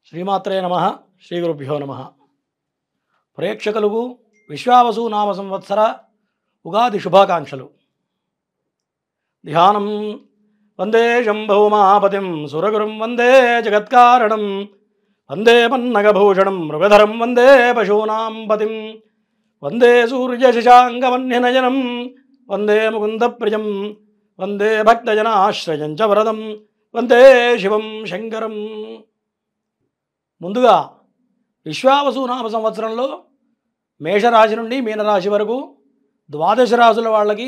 శ్రీమాత్రే నమ. శ్రీ గురుభ్యో నమ. ప్రేక్షకులకు విశ్వావసు నామ సంవత్సర ఉగాది శుభాకాంక్షలు. ధ్యానం వందే శంభౌమాపతిం సురగురుం వందే జగత్కారణం వందే పన్నగభూషణం మృగధరం వందే పశూనాం పతిం వందే సూర్యశశాంగమన్యనయనం వందే ముకుందప్రియం వందే భక్తజనాశ్రయం చ వరదం వందే శివం శంకరం. ముందుగా విశ్వావసు నామ సంవత్సరంలో మేషరాశి నుండి మీనరాశి వరకు ద్వాదశ రాశుల వాళ్ళకి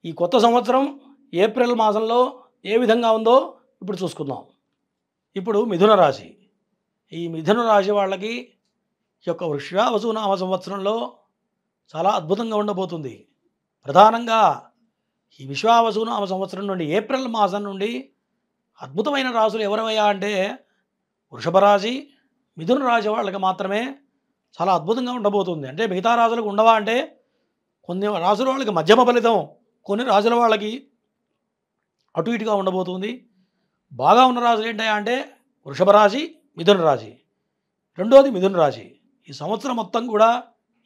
ఈ కొత్త సంవత్సరం ఏప్రిల్ మాసంలో ఏ విధంగా ఉందో ఇప్పుడు చూసుకుందాం. ఇప్పుడు మిథున రాశి. ఈ మిథున రాశి వాళ్ళకి ఈ యొక్క విశ్వావసు నామ సంవత్సరంలో చాలా అద్భుతంగా ఉండబోతుంది. ప్రధానంగా ఈ విశ్వావసు నామ సంవత్సరం నుండి ఏప్రిల్ మాసం నుండి అద్భుతమైన రాశులు ఎవరవయ్యా అంటే వృషభ రాశి, మిథున రాశి వాళ్ళకి మాత్రమే చాలా అద్భుతంగా ఉండబోతుంది. అంటే మిగతా రాశులకు ఉండవా అంటే కొన్ని రాశుల వాళ్ళకి మధ్యమ ఫలితం, కొన్ని రాశుల వాళ్ళకి అటు ఇటుగా ఉండబోతుంది. బాగా ఉన్న రాశులు ఏంటయ్యా అంటే వృషభ రాశి, మిథున రాశి. రెండోది మిథున రాశి. ఈ సంవత్సరం మొత్తం కూడా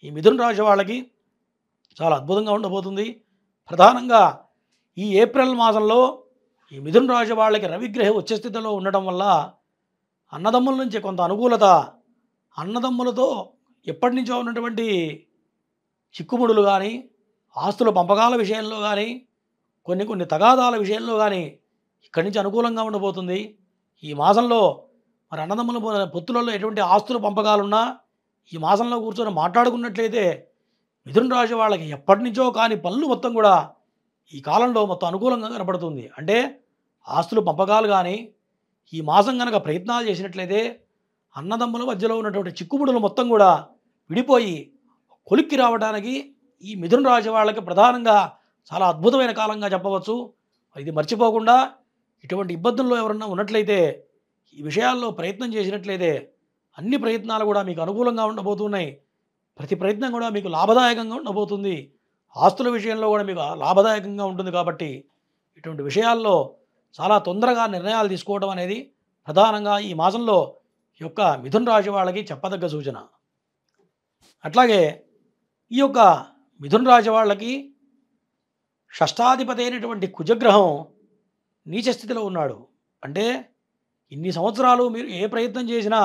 ఈ మిథున రాశి వాళ్ళకి చాలా అద్భుతంగా ఉండబోతుంది. ప్రధానంగా ఈ ఏప్రిల్ మాసంలో ఈ మిథున రాశి వాళ్ళకి రవిగ్రహం ఉచ్చ స్థితిలో ఉండటం వల్ల అన్నదమ్ముల నుంచి కొంత అనుకూలత, అన్నదమ్ములతో ఎప్పటి నుంచో ఉన్నటువంటి చిక్కుముడులు కానీ, ఆస్తుల పంపకాల విషయంలో కానీ, కొన్ని తగాదాల విషయంలో కానీ ఇక్కడి నుంచి అనుకూలంగా ఉండబోతుంది. ఈ మాసంలో మరి అన్నదమ్ముల పొత్తులలో ఎటువంటి ఆస్తుల పంపకాలున్నా ఈ మాసంలో కూర్చొని మాట్లాడుకున్నట్లయితే మిథున రాశి వాళ్ళకి ఎప్పటి నుంచో కాని పనులు మొత్తం కూడా ఈ కాలంలో మొత్తం అనుకూలంగా కనపడుతుంది. అంటే ఆస్తుల పంపకాలు కానీ ఈ మాసం కనుక ప్రయత్నాలు చేసినట్లయితే అన్నదమ్ముల మధ్యలో ఉన్నటువంటి చిక్కుముడులు మొత్తం కూడా విడిపోయి కొలిక్కి రావడానికి ఈ మిథున రాశి వాళ్ళకి ప్రధానంగా చాలా అద్భుతమైన కాలంగా చెప్పవచ్చు. ఇది మర్చిపోకుండా ఇటువంటి ఇబ్బందుల్లో ఎవరన్నా ఉన్నట్లయితే ఈ విషయాల్లో ప్రయత్నం చేసినట్లయితే అన్ని ప్రయత్నాలు కూడా మీకు అనుకూలంగా ఉండబోతున్నాయి. ప్రతి ప్రయత్నం కూడా మీకు లాభదాయకంగా ఉండబోతుంది. ఆస్తుల విషయంలో కూడా మీకు లాభదాయకంగా ఉంటుంది. కాబట్టి ఇటువంటి విషయాల్లో చాలా తొందరగా నిర్ణయాలు తీసుకోవడం అనేది ప్రధానంగా ఈ మాసంలో ఈ యొక్క మిథున రాశి వాళ్ళకి చెప్పదగ్గ సూచన. అట్లాగే ఈ యొక్క మిథున రాశి వాళ్ళకి షష్టాధిపతి అయినటువంటి కుజగ్రహం నీచ స్థితిలో ఉన్నాడు. అంటే ఇన్ని సంవత్సరాలు మీరు ఏ ప్రయత్నం చేసినా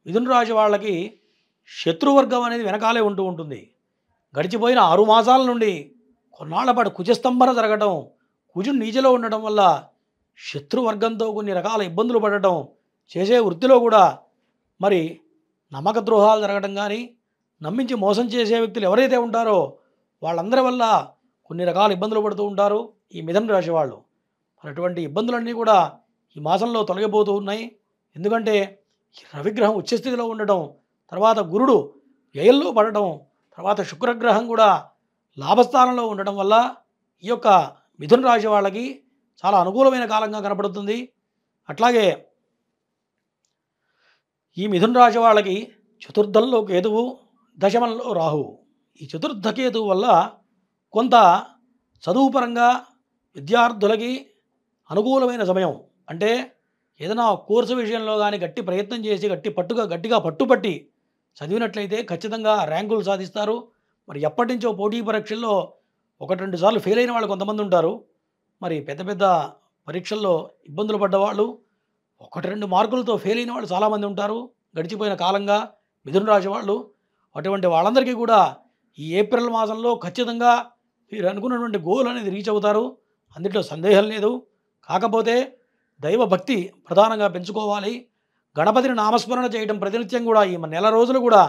మిథున రాశి వాళ్ళకి శత్రువర్గం అనేది వెనకాలే ఉంటూ ఉంటుంది. గడిచిపోయిన 6 మాసాల నుండి కొన్నాళ్ల పాటు కుజస్తంభన జరగటం, కుజుడు నీచలో ఉండటం వల్ల శత్రువర్గంతో కొన్ని రకాల ఇబ్బందులు పడటం, చేసే వృత్తిలో కూడా మరి నమ్మక ద్రోహాలు జరగడం కానీ, నమ్మించి మోసం చేసే వ్యక్తులు ఎవరైతే ఉంటారో వాళ్ళందరి వల్ల కొన్ని రకాల ఇబ్బందులు పడుతూ ఉంటారు ఈ మిథున రాశి వాళ్ళు. మరి అటువంటి ఇబ్బందులన్నీ కూడా ఈ మాసంలో తొలగిపోతూ ఉన్నాయి. ఎందుకంటే రవిగ్రహం ఉచ్చస్థితిలో ఉండటం, తర్వాత గురుడు వ్యయంలో పడటం, తర్వాత శుక్రగ్రహం కూడా లాభస్థానంలో ఉండటం వల్ల ఈ యొక్క మిథున రాశి వాళ్ళకి చాలా అనుకూలమైన కాలంగా కనపడుతుంది. అట్లాగే ఈ మిథున రాశి వాళ్ళకి చతుర్థంలో కేతువు, దశమంలో రాహువు. ఈ చతుర్థ కేతువు వల్ల కొంత చదువు పరంగా విద్యార్థులకి అనుకూలమైన సమయం. అంటే ఏదైనా కోర్సు విషయంలో కానీ గట్టి ప్రయత్నం చేసి గట్టిగా పట్టుపట్టి చదివినట్లయితే ఖచ్చితంగా ర్యాంకులు సాధిస్తారు. మరి ఎప్పటి నుంచో పోటీ పరీక్షల్లో 1-2 సార్లు ఫెయిల్ అయిన వాళ్ళు కొంతమంది ఉంటారు. మరి పెద్ద పెద్ద పరీక్షల్లో ఇబ్బందులు పడ్డవాళ్ళు 1-2 మార్కులతో ఫెయిల్ అయిన వాళ్ళు చాలామంది ఉంటారు గడిచిపోయిన కాలంగా మిథున రాశి వాళ్ళు. అటువంటి వాళ్ళందరికీ కూడా ఈ ఏప్రిల్ మాసంలో ఖచ్చితంగా మీరు అనుకున్నటువంటి గోల్ అనేది రీచ్ అవుతారు. అందులో సందేహం లేదు. కాకపోతే దైవ భక్తి ప్రధానంగా పెంచుకోవాలి. గణపతిని నామస్మరణ చేయడం ప్రతినిత్యం కూడా ఈ నెల రోజులు కూడా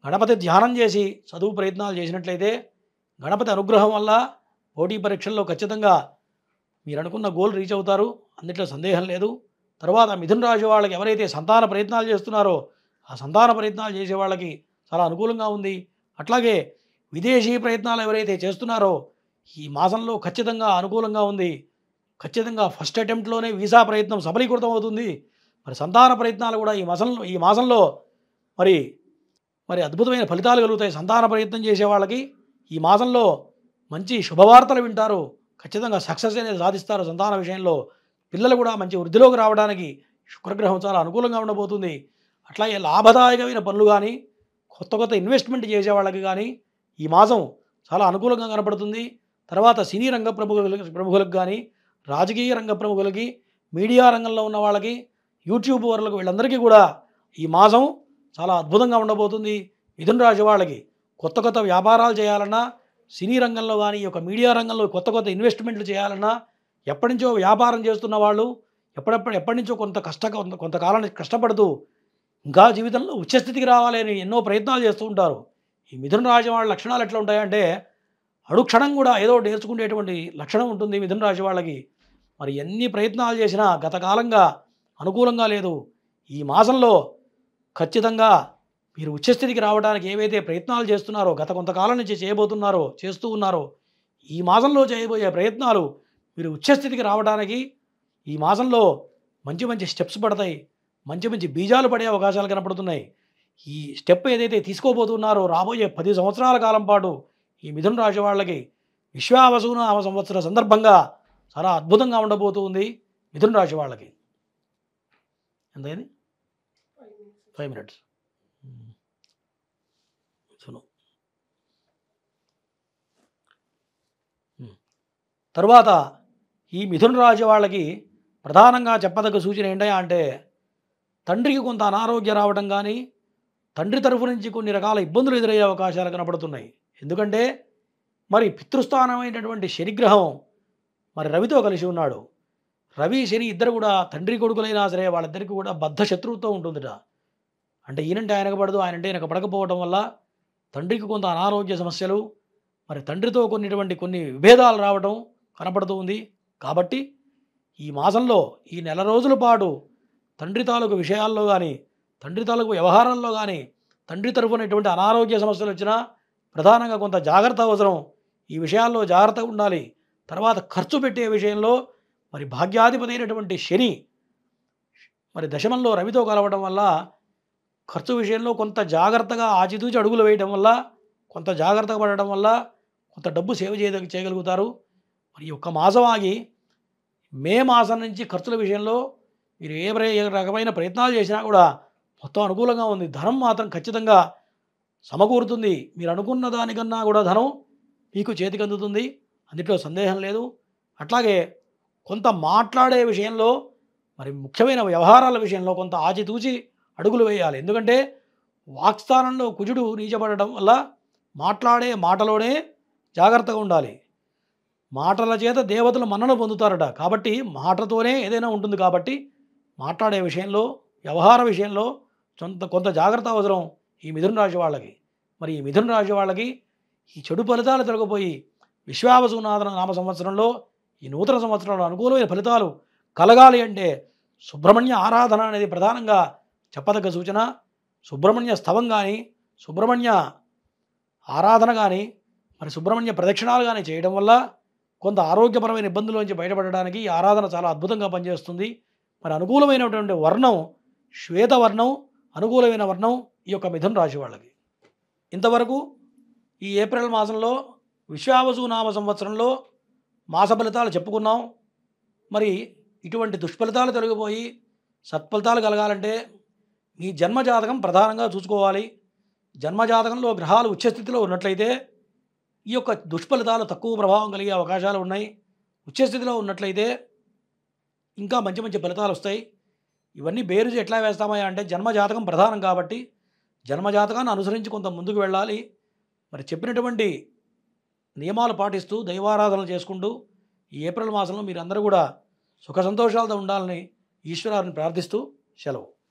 గణపతి ధ్యానం చేసి చదువు ప్రయత్నాలు చేసినట్లయితే గణపతి అనుగ్రహం వల్ల పోటీ పరీక్షల్లో ఖచ్చితంగా మీరు అనుకున్న గోల్ రీచ్ అవుతారు. అందులో సందేహం లేదు. తర్వాత మిథున రాశి వాళ్ళకి ఎవరైతే సంతాన ప్రయత్నాలు చేస్తున్నారో ఆ సంతాన ప్రయత్నాలు చేసే వాళ్ళకి చాలా అనుకూలంగా ఉంది. అట్లాగే విదేశీ ప్రయత్నాలు ఎవరైతే చేస్తున్నారో ఈ మాసంలో ఖచ్చితంగా అనుకూలంగా ఉంది. ఖచ్చితంగా ఫస్ట్ అటెంప్ట్లోనే వీసా ప్రయత్నం సఫలీకృతం అవుతుంది. మరి సంతాన ప్రయత్నాలు కూడా ఈ మాసంలో మరి అద్భుతమైన ఫలితాలు కలుగుతాయి. సంతాన ప్రయత్నం చేసే వాళ్ళకి ఈ మాసంలో మంచి శుభవార్తలు వింటారు. ఖచ్చితంగా సక్సెస్ అనేది సాధిస్తారు. సంతాన విషయంలో పిల్లలు కూడా మంచి వృద్ధిలోకి రావడానికి శుక్రగ్రహం చాలా అనుకూలంగా ఉండబోతుంది. అట్లాగే లాభదాయకమైన పనులు కానీ, కొత్త కొత్త ఇన్వెస్ట్మెంట్ చేసే వాళ్ళకి కానీ ఈ మాసం చాలా అనుకూలంగా కనపడుతుంది. తర్వాత సినీ రంగ ప్రముఖులకు కానీ, రాజకీయ రంగ ప్రముఖులకి, మీడియా రంగంలో ఉన్న వాళ్ళకి, యూట్యూబ్ వర్లకు వీళ్ళందరికీ కూడా ఈ మాసం చాలా అద్భుతంగా ఉండబోతుంది. మిథున రాశి వాళ్ళకి కొత్త కొత్త వ్యాపారాలు చేయాలన్నా, సినీ రంగంలో కానీ, ఈ యొక్క మీడియా రంగంలో కొత్త కొత్త ఇన్వెస్ట్మెంట్లు చేయాలన్నా, ఎప్పటి నుంచో వ్యాపారం చేస్తున్న వాళ్ళు ఎప్పటి నుంచో కొంతకాలం కష్టపడుతూ ఇంకా జీవితంలో ఉచ్చస్థితికి రావాలి అని ఎన్నో ప్రయత్నాలు చేస్తూ ఉంటారు. ఈ మిథున రాశి వాళ్ళ లక్షణాలు ఎట్లా ఉంటాయంటే, అడుక్షణం కూడా ఏదో ఒకటి నేర్చుకునేటువంటి లక్షణం ఉంటుంది మిథున రాశి వాళ్ళకి. మరి ఎన్ని ప్రయత్నాలు చేసినా గత కాలంగా అనుకూలంగా లేదు. ఈ మాసంలో ఖచ్చితంగా మీరు ఉచ్చస్థితికి రావడానికి ఏవైతే ప్రయత్నాలు చేస్తున్నారో, గత కొంతకాలం నుంచి చేస్తూ ఉన్నారో, ఈ మాసంలో చేయబోయే ప్రయత్నాలు మీరు ఉచ్చస్థితికి రావడానికి ఈ మాసంలో మంచి మంచి స్టెప్స్ పడతాయి. మంచి మంచి బీజాలు పడే అవకాశాలు కనపడుతున్నాయి. ఈ స్టెప్ ఏదైతే తీసుకోబోతున్నారో రాబోయే 10 సంవత్సరాల కాలం పాటు ఈ మిథున రాశి వాళ్ళకి విశ్వావసునామ సంవత్సర సందర్భంగా చాలా అద్భుతంగా ఉండబోతుంది మిథున రాశి వాళ్ళకి. ఎంతైంది? 5 minutes. తరువాత ఈ మిథున రాశి వాళ్ళకి ప్రధానంగా చెప్పదగ్గ సూచన ఏంటంటే అంటే, తండ్రికి కొంత అనారోగ్యం రావడం కానీ, తండ్రి తరఫు నుంచి కొన్ని రకాల ఇబ్బందులు ఎదురయ్యే అవకాశాలు కనపడుతున్నాయి. ఎందుకంటే మరి పితృస్థానమైనటువంటి శనిగ్రహం మరి రవితో కలిసి ఉన్నాడు. రవి శని ఇద్దరు కూడా తండ్రి కొడుకులైనా సరే వాళ్ళిద్దరికీ కూడా బద్ధ శత్రువుతో ఉంటుందిట. అంటే ఈయనంటే ఆయనకు పడదు, ఆయనంటే ఆయనకు పడకపోవడం వల్ల తండ్రికి కొంత అనారోగ్య సమస్యలు, మరి తండ్రితో కొన్ని విభేదాలు రావడం కనపడుతూ ఉంది. కాబట్టి ఈ మాసంలో ఈ నెల రోజుల పాటు తండ్రి తాలూకు విషయాల్లో కానీ, తండ్రి తాలూకు వ్యవహారాల్లో కానీ, తండ్రి తరఫున ఎటువంటి అనారోగ్య సమస్యలు వచ్చినా ప్రధానంగా కొంత జాగ్రత్త అవసరం. ఈ విషయాల్లో జాగ్రత్తగా ఉండాలి. తర్వాత ఖర్చు పెట్టే విషయంలో మరి భాగ్యాధిపతి అయినటువంటి శని మరి దశమంలో రవితో కలవడం వల్ల ఖర్చు విషయంలో కొంత జాగ్రత్తగా ఆచితూచి అడుగులు వేయడం వల్ల, కొంత జాగ్రత్తగా పడడం వల్ల కొంత డబ్బు సేవ్ చేయగలుగుతారు. మరి ఒక్క మాసం ఆగి మే మాసం నుంచి ఖర్చుల విషయంలో మీరు ఏ రకమైన ప్రయత్నాలు చేసినా కూడా మొత్తం అనుకూలంగా ఉంది. ధనం మాత్రం ఖచ్చితంగా సమకూరుతుంది. మీరు అనుకున్న దానికన్నా కూడా ధనం మీకు చేతికి అందుతుంది, అందులో సందేహం లేదు. అట్లాగే కొంత మాట్లాడే విషయంలో మరి ముఖ్యమైన వ్యవహారాల విషయంలో కొంత ఆచితూచి అడుగులు వేయాలి. ఎందుకంటే వాక్స్థానంలో కుజుడు నీచబడడం వల్ల మాట్లాడే మాటలోనే జాగ్రత్తగా ఉండాలి. మాటల చేత దేవతలు మన్నన పొందుతారట. కాబట్టి మాటతోనే ఏదైనా ఉంటుంది. కాబట్టి మాట్లాడే విషయంలో, వ్యవహార విషయంలో కొంత జాగ్రత్త అవసరం ఈ మిథున రాశి వాళ్ళకి. మరి ఈ మిథున రాశి వాళ్ళకి ఈ చెడు ఫలితాలు తొలగిపోయి నామ సంవత్సరంలో ఈ నూతన సంవత్సరంలో అనుకూలమైన ఫలితాలు కలగాలి అంటే సుబ్రహ్మణ్య ఆరాధన అనేది ప్రధానంగా చెప్పదగ్గ సూచన. సుబ్రహ్మణ్య స్తవం కానీ, సుబ్రహ్మణ్య ఆరాధన కానీ, మరి సుబ్రహ్మణ్య ప్రదక్షిణాలు కానీ చేయడం వల్ల కొంత ఆరోగ్యపరమైన ఇబ్బందుల నుంచి బయటపడడానికి ఈ ఆరాధన చాలా అద్భుతంగా పనిచేస్తుంది. మరి అనుకూలమైనటువంటి వర్ణం శ్వేతవర్ణం, అనుకూలమైన వర్ణం ఈ యొక్క మిథున రాశి వాళ్ళకి. ఇంతవరకు ఈ ఏప్రిల్ మాసంలో విశ్వావసునామ సంవత్సరంలో మాస ఫలితాలు చెప్పుకున్నాం. మరి ఇటువంటి దుష్ఫలితాలు తొలగిపోయి సత్ఫలితాలు కలగాలంటే మీ జన్మజాతకం ప్రధానంగా చూసుకోవాలి. జన్మజాతకంలో గ్రహాలు ఉచ్చస్థితిలో ఉన్నట్లయితే ఈ యొక్క దుష్ఫలితాలు తక్కువ ప్రభావం కలిగే అవకాశాలు ఉన్నాయి. ఉచ్చస్థితిలో ఉన్నట్లయితే ఇంకా మంచి మంచి ఫలితాలు వస్తాయి. ఇవన్నీ బేరుజు ఎట్లా వేస్తామా అంటే జన్మజాతకం ప్రధానం కాబట్టి జన్మజాతకాన్ని అనుసరించి కొంత ముందుకు వెళ్ళాలి. మరి చెప్పినటువంటి నియమాలు పాటిస్తూ దైవారాధనలు చేసుకుంటూ ఈ ఏప్రిల్ మాసంలో మీరందరూ కూడా సుఖ సంతోషాలతో ఉండాలని ఈశ్వరాన్ని ప్రార్థిస్తూ సెలవు.